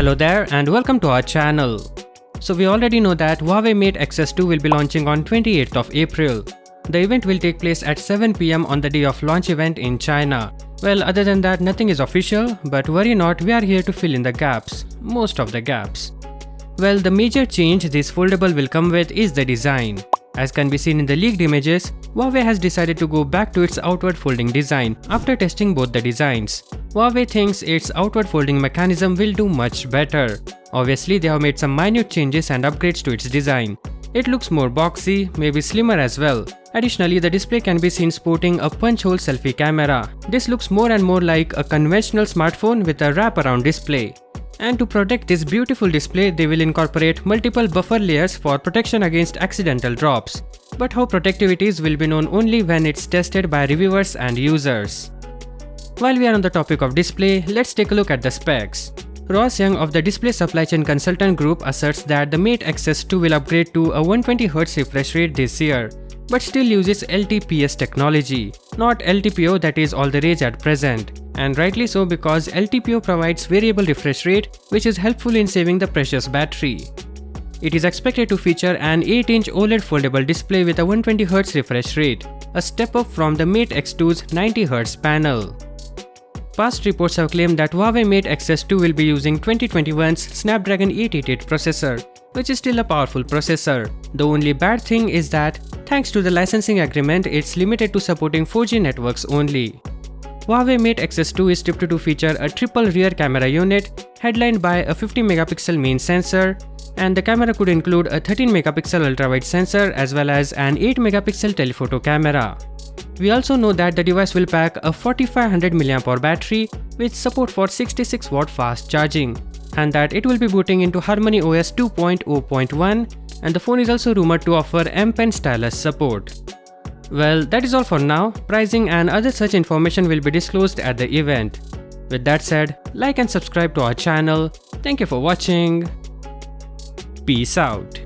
Hello there and welcome to our channel. So we already know that Huawei Mate Xs 2 will be launching on 28th of April. The event will take place at 7 PM on the day of launch event in China. Well, other than that, nothing is official, but worry not, we are here to fill in the gaps. Most of the gaps. Well, the major change this foldable will come with is the design. As can be seen in the leaked images, Huawei has decided to go back to its outward folding design after testing both the designs. Huawei thinks its outward folding mechanism will do much better. Obviously, they have made some minute changes and upgrades to its design. It looks more boxy, maybe slimmer as well. Additionally, the display can be seen sporting a punch-hole selfie camera. This looks more and more like a conventional smartphone with a wraparound display. And to protect this beautiful display, they will incorporate multiple buffer layers for protection against accidental drops. But how protective it is will be known only when it's tested by reviewers and users. While we are on the topic of display, let's take a look at the specs. Ross Young of the Display Supply Chain Consultant Group asserts that the Mate Xs 2 will upgrade to a 120Hz refresh rate this year, but still uses LTPS technology, not LTPO that is all the rage at present. And rightly so, because LTPO provides variable refresh rate, which is helpful in saving the precious battery. It is expected to feature an 8-inch OLED foldable display with a 120Hz refresh rate, a step up from the Mate X2's 90Hz panel. Past reports have claimed that Huawei Mate Xs 2 will be using 2021's Snapdragon 888 processor, which is still a powerful processor. The only bad thing is that, thanks to the licensing agreement, it's limited to supporting 4G networks only. Huawei Mate Xs 2 is tipped to feature a triple rear camera unit, headlined by a 50MP main sensor, and the camera could include a 13MP ultra-wide sensor as well as an 8MP telephoto camera. We also know that the device will pack a 4500mAh battery with support for 66W fast charging, and that it will be booting into Harmony OS 2.0.1, and the phone is also rumored to offer M Pen stylus support. Well, that is all for now. Pricing and other such information will be disclosed at the event. With that said, like and subscribe to our channel. Thank you for watching. Peace out.